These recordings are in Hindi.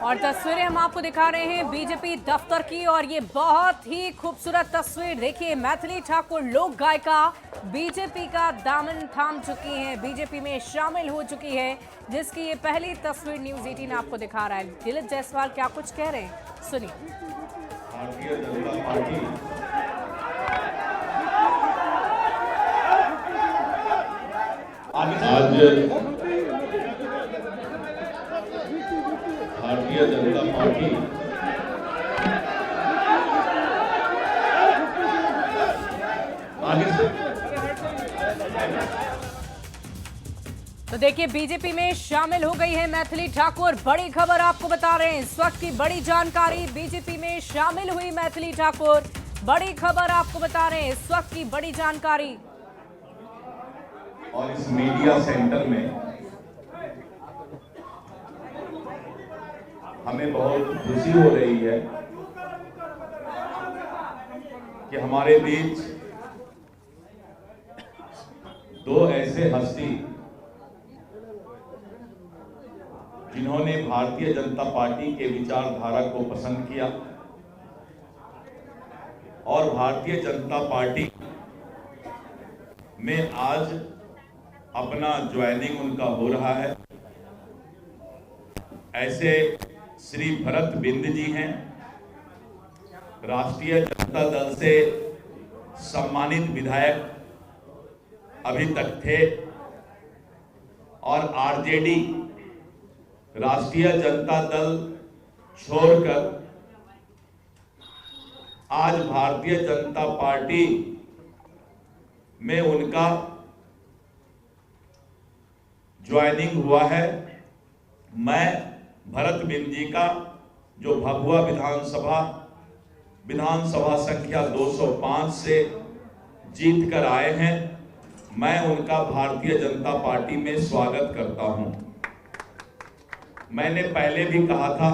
और तस्वीरें हम आपको दिखा रहे हैं बीजेपी दफ्तर की, और ये बहुत ही खूबसूरत तस्वीर देखिए। मैथिली ठाकुर लोक गायिका बीजेपी का दामन थाम चुकी हैं, बीजेपी में शामिल हो चुकी है, जिसकी ये पहली तस्वीर न्यूज़ 18 आपको दिखा रहा है। दिलीप जायसवाल क्या कुछ कह रहे हैं, सुनिए। भारतीय जनता पार्टी आज भारतीय जनता पार्टी आगे से तो देखिए, बीजेपी में शामिल हो गई है मैथिली ठाकुर। बड़ी खबर आपको बता रहे हैं, इस वक्त की बड़ी जानकारी। बीजेपी में शामिल हुई मैथिली ठाकुर, बड़ी खबर आपको बता रहे हैं, इस वक्त की बड़ी जानकारी। और इस मीडिया सेंटर में हमें बहुत खुशी हो रही है कि हमारे बीच दो ऐसे हस्ती जिन्होंने भारतीय जनता पार्टी के विचारधारा को पसंद किया और भारतीय जनता पार्टी में आज अपना ज्वाइनिंग उनका हो रहा है। ऐसे श्री भरत बिंद जी हैं, राष्ट्रीय जनता दल से सम्मानित विधायक अभी तक थे और आरजेडी राष्ट्रीय जनता दल छोड़कर आज भारतीय जनता पार्टी में उनका ज्वाइनिंग हुआ है। मैं भरत बिंद जी का, जो भभुआ विधानसभा संख्या 205 से जीत कर आए हैं, मैं उनका भारतीय जनता पार्टी में स्वागत करता हूं। मैंने पहले भी कहा था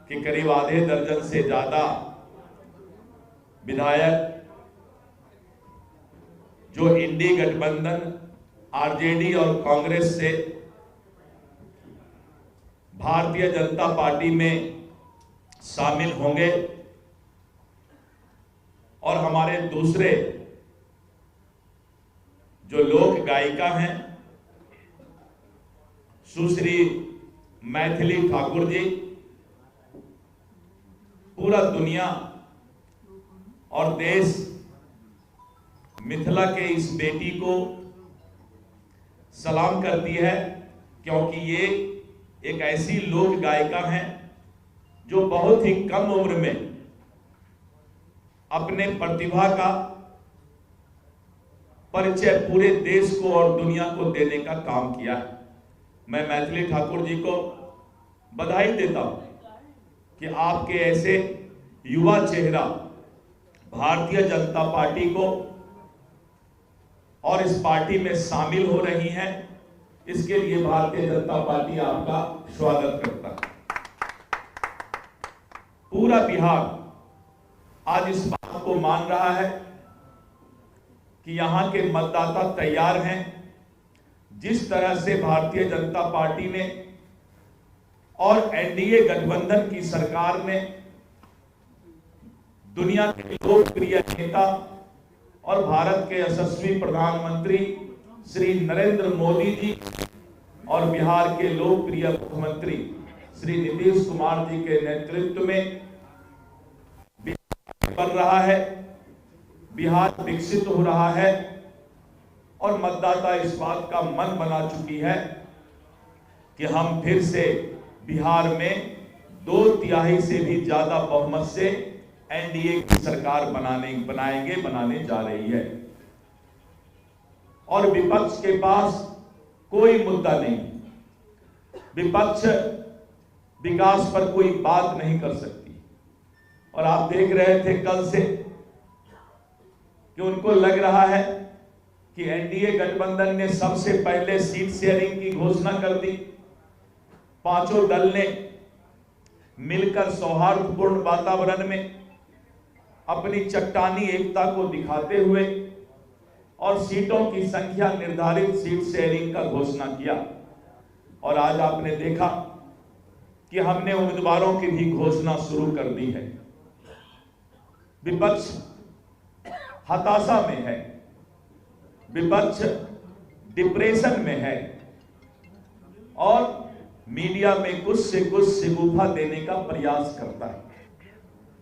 कि करीब आधे दर्जन से ज्यादा विधायक जो इंडी गठबंधन आरजेडी और कांग्रेस से भारतीय जनता पार्टी में शामिल होंगे और हमारे दूसरे जो लोक गायिका हैं सुश्री मैथिली ठाकुर जी, पूरा दुनिया और देश मिथिला के इस बेटी को सलाम करती है, क्योंकि ये एक ऐसी लोक गायिका हैं जो बहुत ही कम उम्र में अपने प्रतिभा का परिचय पूरे देश को और दुनिया को देने का काम किया है। मैं मैथिली ठाकुर जी को बधाई देता हूं कि आपके ऐसे युवा चेहरा भारतीय जनता पार्टी को और इस पार्टी में शामिल हो रही हैं। इसके लिए भारतीय जनता पार्टी आपका स्वागत करता है। पूरा बिहार आज इस बात को मान रहा है कि यहां के मतदाता तैयार हैं। जिस तरह से भारतीय जनता पार्टी ने और एनडीए गठबंधन की सरकार ने दुनिया के लोकप्रिय नेता और भारत के यशस्वी प्रधानमंत्री श्री नरेंद्र मोदी जी और बिहार के लोकप्रिय मुख्यमंत्री श्री नीतीश कुमार जी के नेतृत्व में बिहार बन रहा है, बिहार विकसित हो रहा है और मतदाता इस बात का मन बना चुकी है कि हम फिर से बिहार में 2/3 से भी ज्यादा बहुमत से एनडीए की सरकार बनाने जा रही है। और विपक्ष के पास कोई मुद्दा नहीं, विपक्ष विकास पर कोई बात नहीं कर सकती। और आप देख रहे थे कल से कि उनको लग रहा है कि एनडीए गठबंधन ने सबसे पहले सीट शेयरिंग की घोषणा कर दी। पांचों दल ने मिलकर सौहार्दपूर्ण वातावरण में अपनी चट्टानी एकता को दिखाते हुए और सीटों की संख्या निर्धारित सीट शेयरिंग का घोषणा किया। और आज आपने देखा कि हमने उम्मीदवारों की भी घोषणा शुरू कर दी है। विपक्ष हताशा में है, विपक्ष डिप्रेशन में है और मीडिया में कुछ से कुछ शिगुफा देने का प्रयास करता है।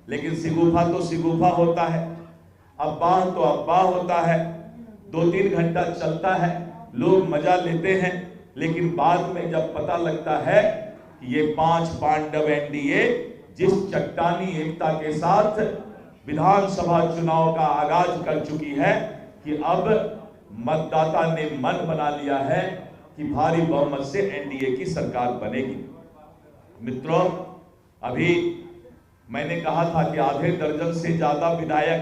लेकिन शिगुफा तो शिगुफा होता है, अफवाह तो अफवाह होता है, 2-3 घंटा चलता है, लोग मजा लेते हैं, लेकिन बाद में जब पता लगता है कि ये 5 पांडव एनडीए जिस चट्टानी एकता के साथ विधानसभा चुनाव का आगाज कर चुकी है कि अब मतदाता ने मन बना लिया है कि भारी बहुमत से एनडीए की सरकार बनेगी। मित्रों, अभी मैंने कहा था कि आधे दर्जन से ज्यादा विधायक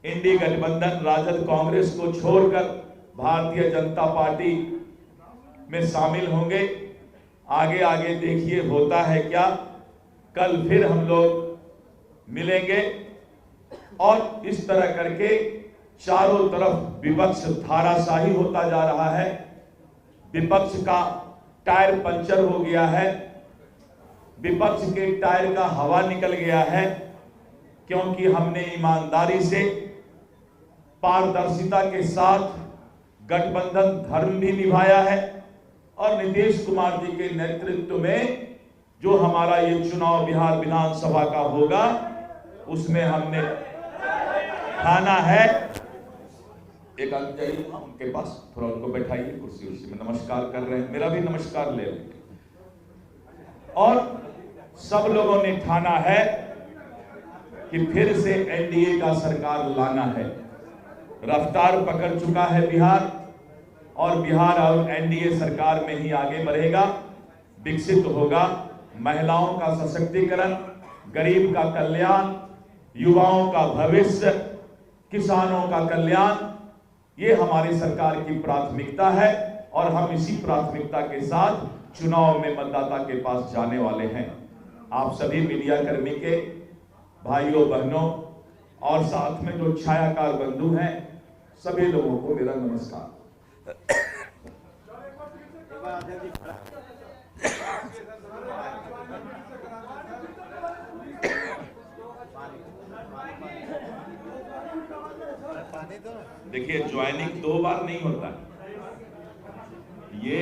इंडी गठबंधन राजद कांग्रेस को छोड़कर भारतीय जनता पार्टी में शामिल होंगे। आगे आगे देखिए होता है क्या। कल फिर हम लोग मिलेंगे और इस तरह करके चारों तरफ विपक्ष धाराशाही होता जा रहा है। विपक्ष का टायर पंचर हो गया है, विपक्ष के टायर का हवा निकल गया है, क्योंकि हमने ईमानदारी से पारदर्शिता के साथ गठबंधन धर्म भी निभाया है और नीतीश कुमार जी के नेतृत्व में जो हमारा ये चुनाव बिहार विधानसभा का होगा उसमें हमने ठाना है। एक आदमी जाइए उनके पास, थोड़ा उनको बैठाइए कुर्सी में, नमस्कार कर रहे हैं, मेरा भी नमस्कार ले लेंगे। और सब लोगों ने ठाना है कि फिर से एनडीए का सरकार लाना है। रफ्तार पकड़ चुका है बिहार और बिहार और एनडीए सरकार में ही आगे बढ़ेगा, विकसित होगा। महिलाओं का सशक्तिकरण, गरीब का कल्याण, युवाओं का भविष्य, किसानों का कल्याण, ये हमारी सरकार की प्राथमिकता है और हम इसी प्राथमिकता के साथ चुनाव में मतदाता के पास जाने वाले हैं। आप सभी मीडिया कर्मी के भाइयों बहनों और साथ में जो छायाकार बंधु हैं, सभी लोगों को मेरा नमस्कार। देखिए, ज्वाइनिंग 2 बार नहीं होता, ये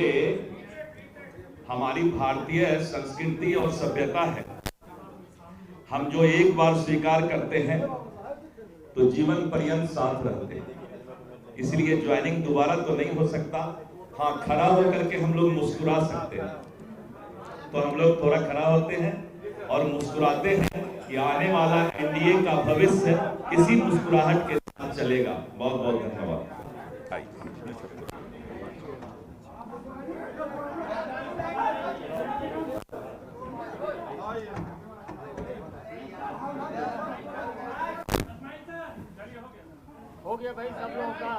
हमारी भारतीय संस्कृति और सभ्यता है। हम जो एक बार स्वीकार करते हैं तो जीवन पर्यंत साथ रहते हैं, इसलिए ज्वाइनिंग दोबारा तो नहीं हो सकता। हाँ, खड़ा होकर के हम लोग मुस्कुरा सकते हैं, तो हम लोग थोड़ा खड़ा होते हैं और मुस्कुराते हैं कि आने वाला एनडीए का भविष्य इसी मुस्कुराहट के साथ चलेगा। बहुत बहुत धन्यवाद। हो गया भाई सब लोगों का।